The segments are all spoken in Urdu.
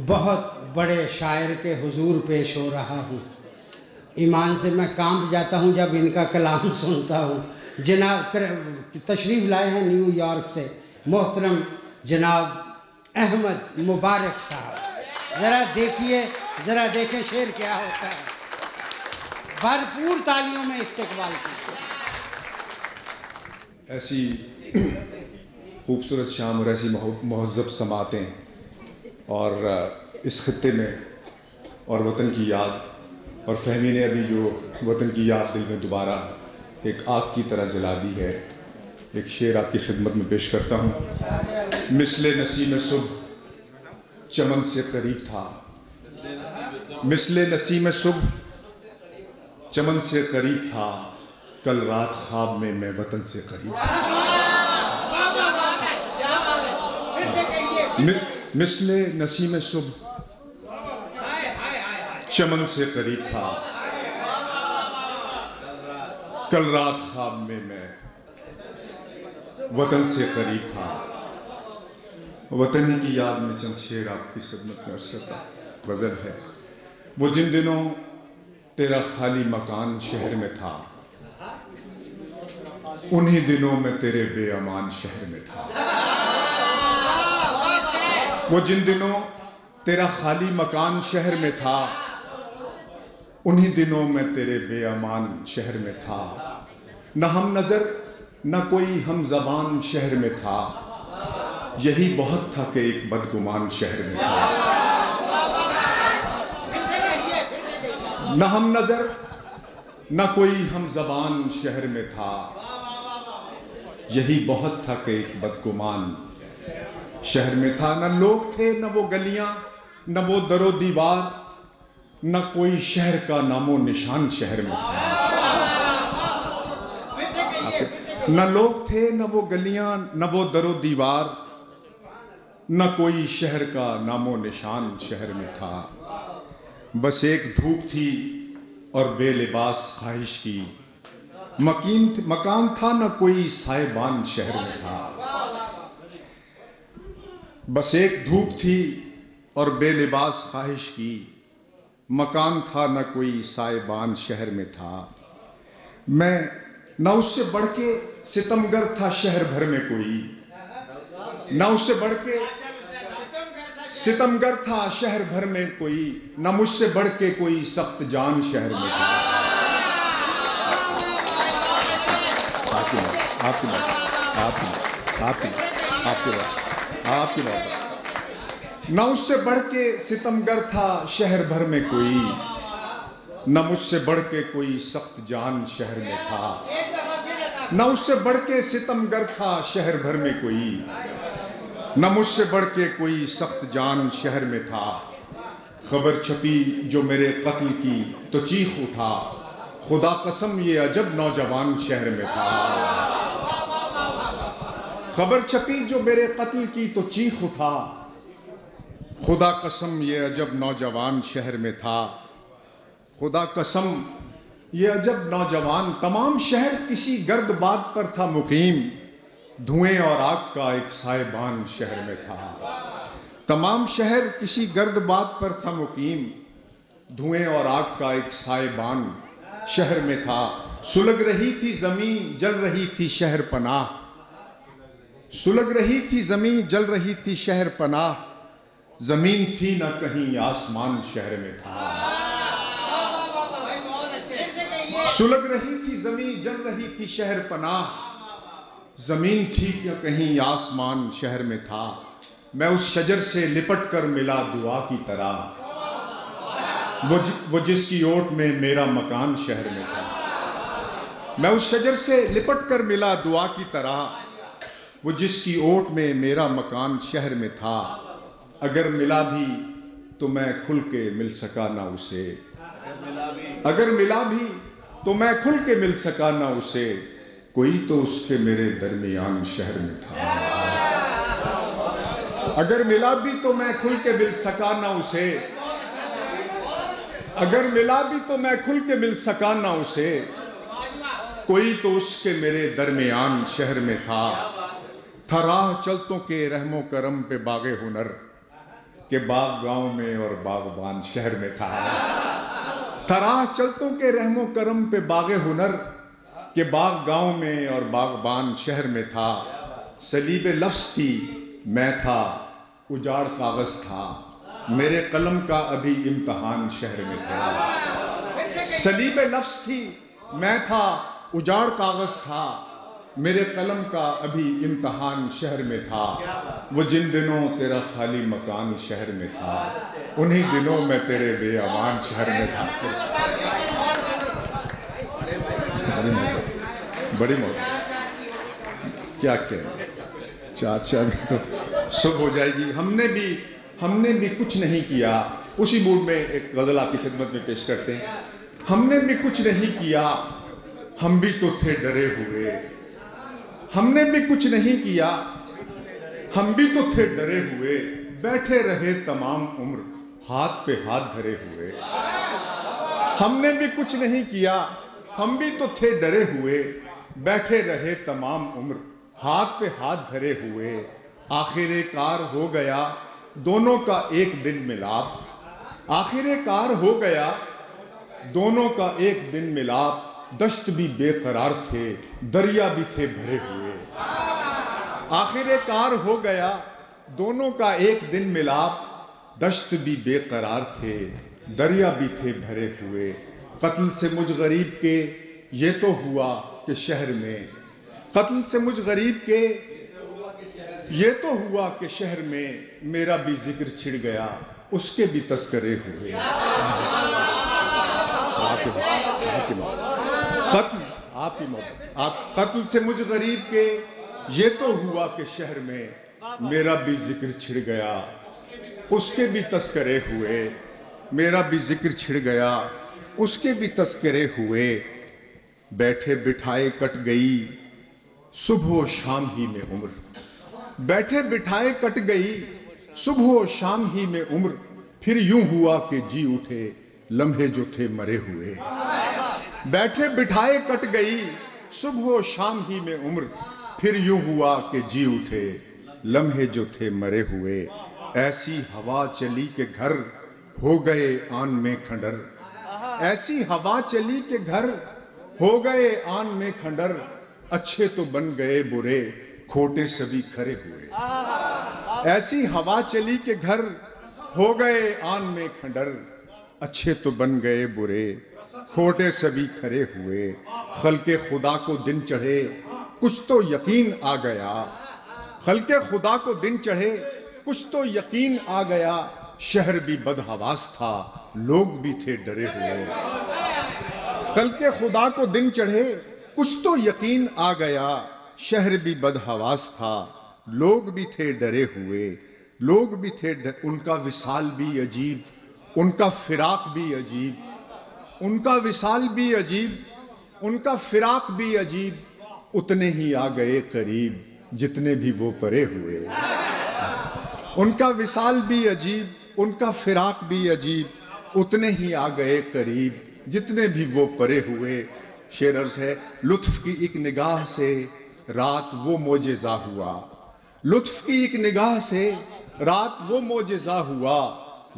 بہت بڑے شاعر کے حضور پیش ہو رہا ہوں. ایمان سے میں کانپ جاتا ہوں جب ان کا کلام سنتا ہوں. جناب تشریف لائے ہیں نیو یارک سے محترم جناب احمد مبارک صاحب. ذرا دیکھیں شعر کیا ہوتا ہے. بھرپور تالیوں میں استقبال کیجیے. ایسی خوبصورت شام اور ایسی مہذب سماعتیں اور اس خطے میں اور وطن کی یاد اور فہمی نے ابھی جو وطن کی یاد دل میں دوبارہ ایک آگ کی طرح جلا دی ہے. ایک شعر آپ کی خدمت میں پیش کرتا ہوں. مثل نسیم صبح چمن سے قریب تھا، مثل نسیم صبح چمن سے قریب تھا، کل رات خواب میں میں وطن سے قریب تھا. مثل نسیم صبح چمن سے قریب تھا، کل رات خواب میں میں وطن سے قریب تھا. وطن کی یاد میں چند شعر آپ کی خدمت میں عرض کرتا ہوں. غزل ہے. وہ جن دنوں تیرا خالی مکان شہر میں تھا، انہی دنوں میں تیرے بے امان شہر میں تھا. وہ جن دنوں تیرا خالی مکان شہر میں تھا، انہی دنوں میں تیرے بے امان شہر میں تھا. نہ ہم نظر نہ کوئی ہم زبان شہر میں تھا، یہی بہت تھا کہ ایک بدگمان شہر میں تھا. نہ ہم نظر نہ کوئی ہم زبان شہر میں تھا، یہی بہت تھا کہ ایک بدگمان شہر میں تھا. نہ لوگ تھے نہ وہ گلیاں نہ وہ در و دیوار، نہ کوئی شہر کا نام و نشان شہر میں تھا. نہ لوگ تھے نہ وہ گلیاں نہ وہ در و دیوار، نہ کوئی شہر کا نام و نشان شہر میں تھا. بس ایک دھوپ تھی اور بے لباس خواہش کی، مکان تھا نہ کوئی سائبان شہر میں تھا. بس ایک دھوپ تھی اور بے لباس خواہش کی، مکان تھا نہ کوئی سائبان شہر میں تھا. میں نہ اس سے بڑھ کے ستمگر تھا شہر بھر میں کوئی، نہ اس سے بڑھ کے ستمگر تھا شہر بھر میں کوئی، نہ مجھ سے بڑھ کے کوئی سخت جان شہر میں تھا. آپ کی بات. نہ اس سے بڑھ کے ستمگر تھا شہر بھر میں کوئی، نہ مجھ سے بڑھ کے کوئی سخت جان شہر میں تھا. نہ اس سے بڑھ کے ستمگر تھا شہر بھر میں کوئی، نہ مجھ سے بڑھ کے کوئی سخت جان شہر میں تھا. خبر چھپی جو میرے قتل کی تو چیخ اٹھا، خدا قسم یہ عجب نوجوان شہر میں تھا. خبر چھپی جو میرے قتل کی تو چیخ اٹھا، خدا قسم یہ عجب نوجوان شہر میں تھا. خدا قسم یہ عجب نوجوان. تمام شہر کسی گرد باد پر تھا مقیم، دھوئیں اور آگ کا ایک سائبان شہر میں تھا. تمام شہر کسی گرد باد پر تھا مقیم، دھوئیں اور آگ کا ایک سائبان شہر میں تھا. سلگ رہی تھی زمین جل رہی تھی شہر پناہ، سلگ رہی تھی زمین جل رہی تھی شہر پناہ، زمین تھی نہ کہیں آسمان شہر میں تھا. سلگ رہی تھی زمین جل رہی تھی شہر پناہ، زمین تھی کہ کہیں آسمان شہر میں تھا. میں اس شجر سے لپٹ کر ملا دعا کی طرح، وہ جس کی اوٹ میں میرا مکان شہر میں تھا. میں اس شجر سے لپٹ کر ملا دعا کی طرح، وہ جس کی اوٹ میں میرا مکان شہر میں تھا. اگر ملا بھی تو میں کھل کے مل سکا نہ اسے، اگر ملا بھی تو میں کھل کے مل سکا نہ اسے، کوئی تو اس کے میرے درمیان شہر میں تھا. اگر ملا بھی تو میں کھل کے مل سکا نہ اسے، اگر ملا بھی تو میں کھل کے مل سکا نہ اسے، کوئی تو اس کے میرے درمیان شہر میں تھا. تھا راہ چلتوں کے رحم و کرم پہ باغ ہنر، کہ باغ گاؤں میں اور باغبان شہر میں تھا، تراہ چلتوں کے رحم و کرم پہ باغ ہنر کہ باغ گاؤں میں اور باغبان شہر میں تھا، صلیب لفظ تھی میں تھا اجاڑ کاغذ تھا، میرے قلم کا ابھی امتحان شہر میں تھا، صلیب لفظ تھی میں تھا اجاڑ کاغذ تھا، میرے قلم کا ابھی امتحان شہر میں تھا، وہ جن دنوں تیرا خالی مکان شہر میں تھا، انہی دنوں میں تیرے بے امان شہر میں تھا۔ بڑی محبت، کیا کہیں، چار تو صبح ہو جائے گی۔ ہم نے بھی کچھ نہیں کیا، اسی موڈ میں ایک غزل آپ کی خدمت میں پیش کرتے ہیں۔ ہم نے بھی کچھ نہیں کیا، ہم بھی تو تھے ڈرے ہوئے، ہم نے بھی کچھ نہیں کیا، ہم بھی تو تھے ڈرے ہوئے، بیٹھے رہے تمام عمر ہاتھ پہ ہاتھ دھرے ہوئے۔ ہم نے بھی کچھ نہیں کیا، ہم بھی تو تھے ڈرے ہوئے، بیٹھے رہے تمام عمر ہاتھ پہ ہاتھ دھرے ہوئے، آخر کار ہو گیا دونوں کا ایک دن ملاپ، آخر کار ہو گیا دونوں کا ایک دن ملاپ، دشت بھی بے قرار تھے دریا بھی تھے بھرے ہوئے، آخر کار ہو گیا دونوں کا ایک دن ملاپ، دشت بھی بے قرار تھے دریا بھی تھے بھرے ہوئے، قتل سے مجھ غریب کے یہ تو ہوا کہ شہر میں، قتل سے مجھ غریب کے یہ تو ہوا کہ شہر میں، میرا بھی ذکر چھڑ گیا اس کے بھی تذکرے ہوئے۔ قتل سے مجھ غریب کے یہ تو ہوا کہ شہر میں، میرا بھی ذکر چھڑ گیا اس کے بھی تذکرے ہوئے، میرا بھی ذکر چھڑ گیا اس کے بھی تذکرے ہوئے، بیٹھے بٹھائے کٹ گئی صبح و شام ہی میں عمر، بیٹھے بٹھائے کٹ گئی صبح و شام ہی میں عمر، پھر یوں ہوا کہ جی اٹھے لمحے جو تھے مرے ہوئے، بیٹھے بٹھائے کٹ گئی صبح و شام ہی میں عمر، پھر یوں ہوا کہ جی اٹھے لمحے جو تھے مرے ہوئے، ایسی ہوا چلی کہ گھر ہو گئے آن میں کھنڈر، ایسی ہوا چلی کہ گھر ہو گئے آن میں کھنڈر، اچھے تو بن گئے برے کھوٹے سبھی کھڑے ہوئے، ایسی ہوا چلی کہ گھر ہو گئے آن میں کھنڈر، اچھے تو بن گئے برے کھوٹے سبھی کھڑے ہوئے، خلق خدا کو دن چڑھے کچھ تو یقین آ گیا، خلق خدا کو دن چڑھے کچھ تو یقین آ گیا، شہر بھی بدحواس تھا لوگ بھی تھے ڈرے ہوئے، خلق خدا کو دن چڑھے کچھ تو یقین آ گیا، شہر بھی بدحواس تھا لوگ بھی تھے ڈرے ہوئے، لوگ بھی تھے ان کا وصال بھی عجیب ان کا فراق بھی عجیب، ان کا وصال بھی عجیب ان کا فراق بھی عجیب، اتنے ہی آ گئے قریب جتنے بھی وہ پرے ہوئے، ان کا وصال بھی عجیب ان کا فراق بھی عجیب، اتنے ہی آ گئے قریب جتنے بھی وہ پرے ہوئے۔ شعر عرض ہے، لطف کی ایک نگاہ سے رات وہ معجزہ ہوا، لطف کی ایک نگاہ سے رات وہ معجزہ ہوا،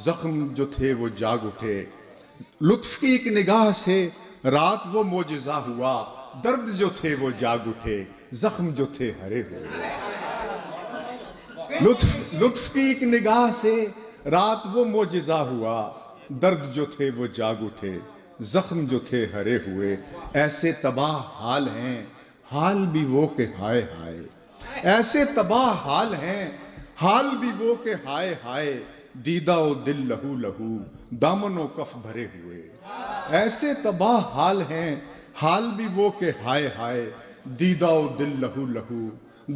زخم جو تھے وہ جاگ اٹھے، لطف کی ایک نگاہ سے رات وہ معجزہ ہوا، درد جو تھے وہ جاگ اٹھے زخم جو تھے ہرے ہوئے، لطف کی ایک نگاہ سے رات وہ معجزہ ہوا، درد جو تھے وہ جاگ اٹھے زخم جو تھے ہرے ہوئے، ایسے تباہ حال ہیں حال بھی وہ کہ ہائے ہائے، ایسے تباہ حال ہیں حال بھی وہ کہ ہائے ہائے، دیدہ و دل لہو لہو دامن و کف بھرے ہوئے، ایسے تباہ حال ہیں حال بھی وہ کہ ہائے ہائے، دیدہ و دل لہو لہو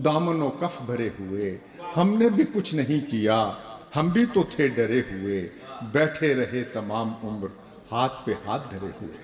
دامن و کف بھرے ہوئے، ہم نے بھی کچھ نہیں کیا ہم بھی تو تھے ڈرے ہوئے، بیٹھے رہے تمام عمر ہاتھ پہ ہاتھ دھرے ہوئے۔